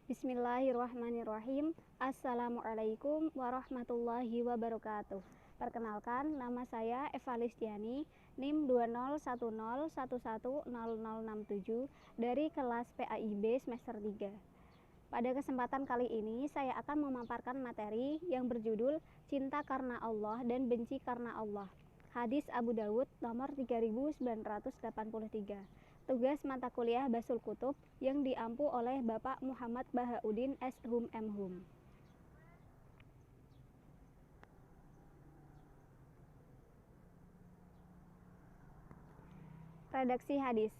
Bismillahirrahmanirrahim. Assalamualaikum warahmatullahi wabarakatuh. Perkenalkan, nama saya Eva Listiani, NIM 2010110067 dari kelas PAIB semester 3. Pada kesempatan kali ini, saya akan memaparkan materi yang berjudul Cinta Karena Allah dan Benci Karena Allah. Hadis Abu Dawud nomor 3983. Tugas mata kuliah Basul Kutub yang diampu oleh Bapak Muhammad Bahauddin S.Hum M.Hum. Redaksi hadis.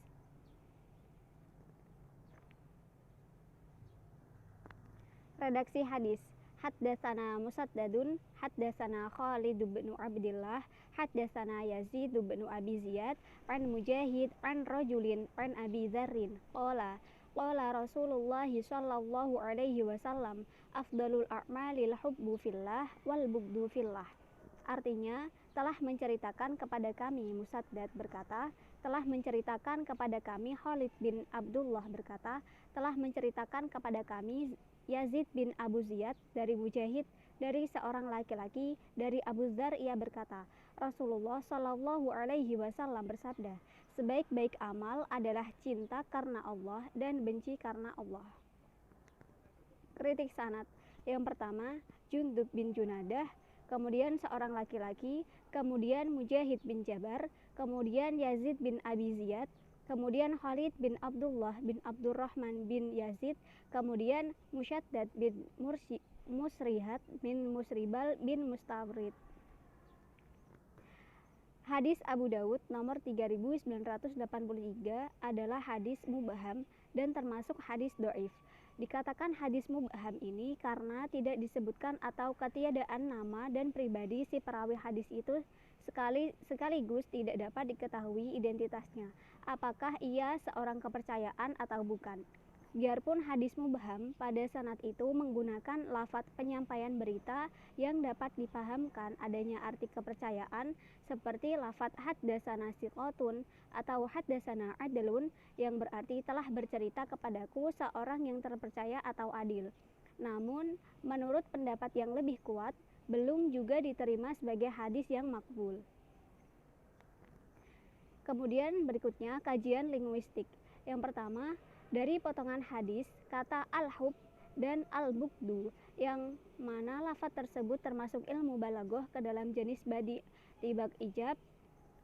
Redaksi hadis. Haddatsana Musaddadun, haddatsana Khalid bin Abdillah, haddatsana Yazid bin Abi Ziyad, an Mujahid, an rajulin, an Abi Dzarrin, qala Rasulullah sallallahu alaihi wasallam, afdalul a'malil hubbu fillah wal bughdu fillah. Artinya, telah menceritakan kepada kami, Musaddad berkata, telah menceritakan kepada kami, Khalid bin Abdullah berkata, telah menceritakan kepada kami, Yazid bin Abu Ziyad dari Mujahid dari seorang laki-laki dari Abu Dzar, ia berkata, Rasulullah Shallallahu alaihi wasallam bersabda, sebaik-baik amal adalah cinta karena Allah dan benci karena Allah. Kritik sanad. Yang pertama, Jundub bin Junadah, kemudian seorang laki-laki, kemudian Mujahid bin Jabar, kemudian Yazid bin Abi Ziyad, kemudian Khalid bin Abdullah bin Abdurrahman bin Yazid, kemudian Musyaddad bin Musrihat bin Musribal bin Mustawrid. Hadis Abu Dawud nomor 3983 adalah hadis mubham dan termasuk hadis dhaif. Dikatakan hadis mubham ini karena tidak disebutkan atau ketiadaan nama dan pribadi si perawi hadis itu, sekaligus tidak dapat diketahui identitasnya, apakah ia seorang kepercayaan atau bukan. Biarpun hadis mubham pada sanad itu menggunakan lafadz penyampaian berita yang dapat dipahamkan adanya arti kepercayaan seperti lafadz haddatsana siqatun atau haddatsana adlun yang berarti telah bercerita kepadaku seorang yang terpercaya atau adil. Namun, menurut pendapat yang lebih kuat, belum juga diterima sebagai hadis yang makbul. Kemudian berikutnya kajian linguistik. Yang pertama, dari potongan hadis, kata al-hub dan al-bughdu yang mana lafaz tersebut termasuk ilmu balaghah ke dalam jenis badi tibak ijab.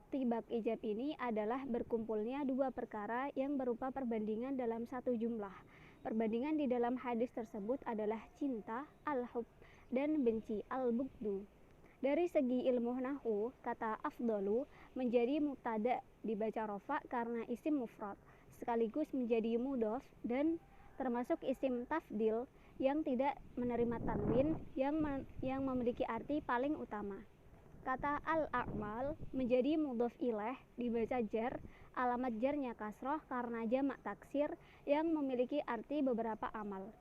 Tibak ijab ini adalah berkumpulnya dua perkara yang berupa perbandingan dalam satu jumlah. Perbandingan di dalam hadis tersebut adalah cinta al-hub dan benci al-bughdu. Dari segi ilmu nahwu, kata afdalu menjadi mubtada dibaca rafa karena isim mufrad, sekaligus menjadi mudhof dan termasuk isim tafdil yang tidak menerima tanwin yang memiliki arti paling utama. Kata al-a'mal menjadi mudhof ilaih dibaca jar, alamat jarnya kasroh karena jamak taksir yang memiliki arti beberapa amal.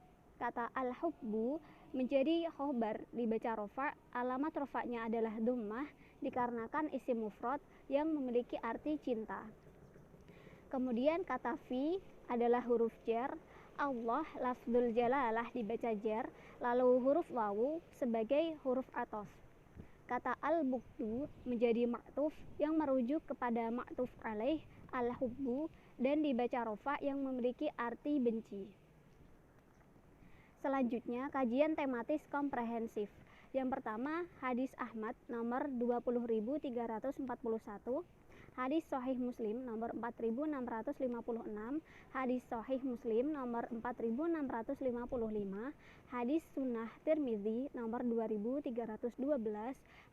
Kata al-hubbu menjadi khobar dibaca rofa, alamat rofanya adalah dhammah dikarenakan isim mufrad yang memiliki arti cinta. Kemudian kata fi adalah huruf jar, Allah lafdzul jalalah dibaca jar, lalu huruf wawu sebagai huruf athof. Kata al-bughdu menjadi ma'tuf yang merujuk kepada ma'tuf alaih al-hubbu dan dibaca rofa yang memiliki arti benci. Selanjutnya, kajian tematis komprehensif. Yang pertama, hadis Ahmad nomor 20.341, hadis Sahih Muslim nomor 4.656, hadis Sahih Muslim nomor 4.655, hadis Sunnah Tirmizi nomor 2.312,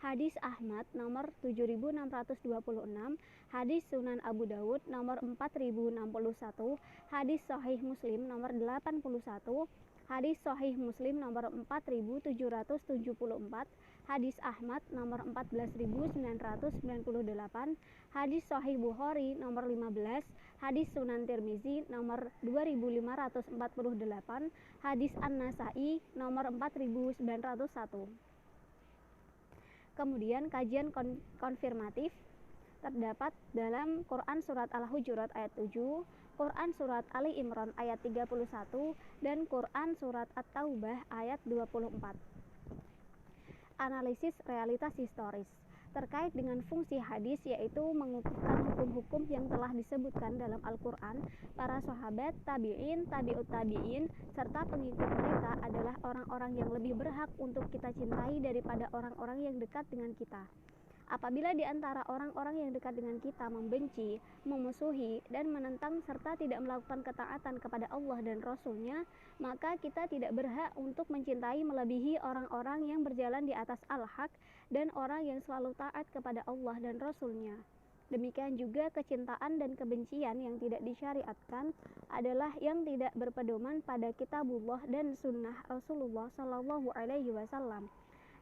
hadis Ahmad nomor 7.626, hadis Sunan Abu Dawud nomor 4.061, hadis Sahih Muslim nomor 81, hadis Sahih Muslim nomor 4774, hadis Ahmad nomor 14998, hadis Sahih Bukhari nomor 15, hadis Sunan Tirmizi nomor 2548, hadis An-Nasai nomor 4901. Kemudian kajian konfirmatif terdapat dalam Quran surat Al-Hujurat ayat 7, Quran Surat Ali Imran ayat 31 dan Quran Surat At-Taubah ayat 24. Analisis realitas historis terkait dengan fungsi hadis, yaitu mengukuhkan hukum-hukum yang telah disebutkan dalam Al-Quran. Para sahabat, tabi'in, tabi'ut tabi'in, serta pengikut mereka adalah orang-orang yang lebih berhak untuk kita cintai daripada orang-orang yang dekat dengan kita. Apabila di antara orang-orang yang dekat dengan kita membenci, memusuhi, dan menentang serta tidak melakukan ketaatan kepada Allah dan Rasul-Nya, maka kita tidak berhak untuk mencintai melebihi orang-orang yang berjalan di atas al-haq dan orang yang selalu taat kepada Allah dan Rasul-Nya. Demikian juga kecintaan dan kebencian yang tidak disyariatkan adalah yang tidak berpedoman pada kitabullah dan sunnah Rasulullah Shallallahu Alaihi Wasallam.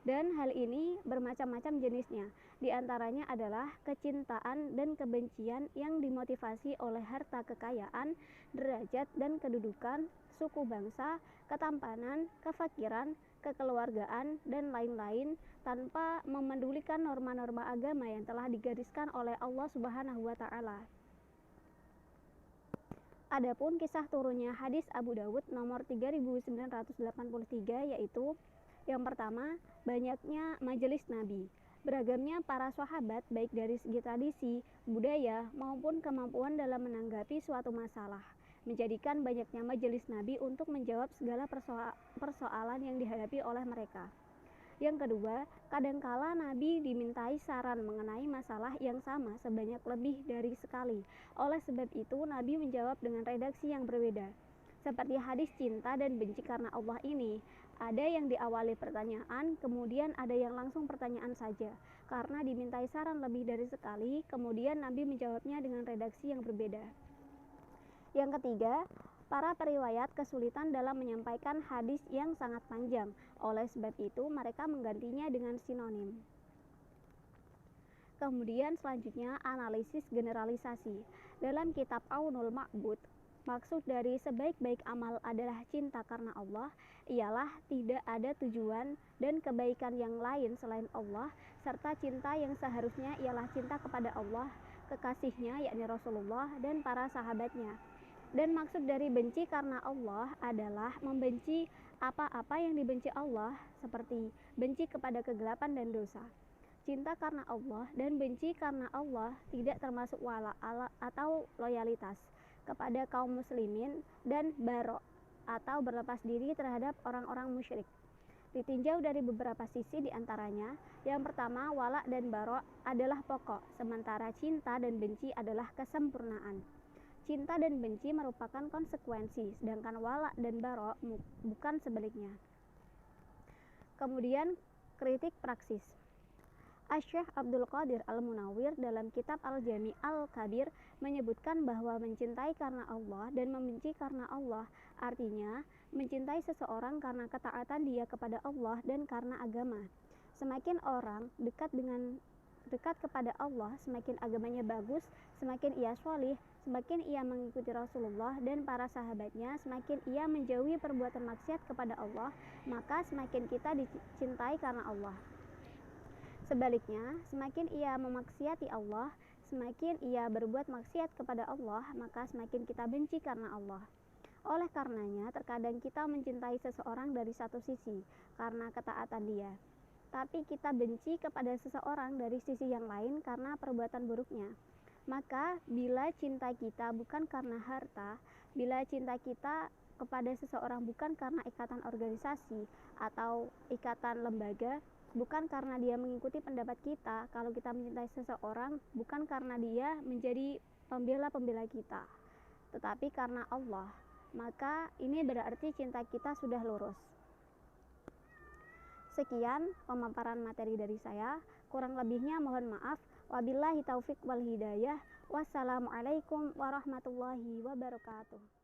Dan hal ini bermacam-macam jenisnya. Di antaranya adalah kecintaan dan kebencian yang dimotivasi oleh harta kekayaan, derajat dan kedudukan, suku bangsa, ketampanan, kefakiran, kekeluargaan, dan lain-lain, tanpa memedulikan norma-norma agama yang telah digariskan oleh Allah Subhanahu wa Ta'ala. Adapun kisah turunnya hadis Abu Dawud nomor 3983, yaitu yang pertama, banyaknya majelis Nabi. Beragamnya para sahabat baik dari segi tradisi, budaya, maupun kemampuan dalam menanggapi suatu masalah, menjadikan banyaknya majelis Nabi untuk menjawab segala persoalan yang dihadapi oleh mereka. Yang kedua, kadangkala Nabi dimintai saran mengenai masalah yang sama sebanyak lebih dari sekali. Oleh sebab itu, Nabi menjawab dengan redaksi yang berbeda. Seperti hadis cinta dan benci karena Allah ini, ada yang diawali pertanyaan, kemudian ada yang langsung pertanyaan saja. Karena dimintai saran lebih dari sekali, kemudian Nabi menjawabnya dengan redaksi yang berbeda. Yang ketiga, para periwayat kesulitan dalam menyampaikan hadis yang sangat panjang. Oleh sebab itu, mereka menggantinya dengan sinonim. Kemudian selanjutnya, analisis generalisasi. Dalam kitab Aunul Ma'bud, maksud dari sebaik-baik amal adalah cinta karena Allah, ialah tidak ada tujuan dan kebaikan yang lain selain Allah, serta cinta yang seharusnya ialah cinta kepada Allah, kekasihnya yakni Rasulullah dan para sahabatnya. Dan maksud dari benci karena Allah adalah membenci apa-apa yang dibenci Allah, seperti benci kepada kegelapan dan dosa. Cinta karena Allah dan benci karena Allah tidak termasuk wala atau loyalitas kepada kaum muslimin dan baro atau berlepas diri terhadap orang-orang musyrik. Ditinjau dari beberapa sisi, diantaranya yang pertama, wala dan baro adalah pokok, sementara cinta dan benci adalah kesempurnaan. Cinta dan benci merupakan konsekuensi, sedangkan wala dan baro bukan sebaliknya. Kemudian kritik praksis. Asy-Syaikh Abdul Qadir Al-Munawwir dalam kitab Al-Jami' Al-Kabir menyebutkan bahwa mencintai karena Allah dan membenci karena Allah artinya mencintai seseorang karena ketaatan dia kepada Allah dan karena agama. Semakin orang dekat kepada Allah, semakin agamanya bagus, semakin ia sholih, semakin ia mengikuti Rasulullah dan para sahabatnya, semakin ia menjauhi perbuatan maksiat kepada Allah, maka semakin kita dicintai karena Allah. Sebaliknya, semakin ia memaksiati Allah, semakin ia berbuat maksiat kepada Allah, maka semakin kita benci karena Allah. Oleh karenanya, terkadang kita mencintai seseorang dari satu sisi, karena ketaatan dia. Tapi kita benci kepada seseorang dari sisi yang lain karena perbuatan buruknya. Maka, bila cinta kita bukan karena harta, bila cinta kita kepada seseorang bukan karena ikatan organisasi atau ikatan lembaga, bukan karena dia mengikuti pendapat kita, kalau kita mencintai seseorang bukan karena dia menjadi pembela-pembela kita, tetapi karena Allah, maka ini berarti cinta kita sudah lurus. Sekian pemaparan materi dari saya, kurang lebihnya mohon maaf. Wabillahi taufik wal hidayah. Wassalamualaikum warahmatullahi wabarakatuh.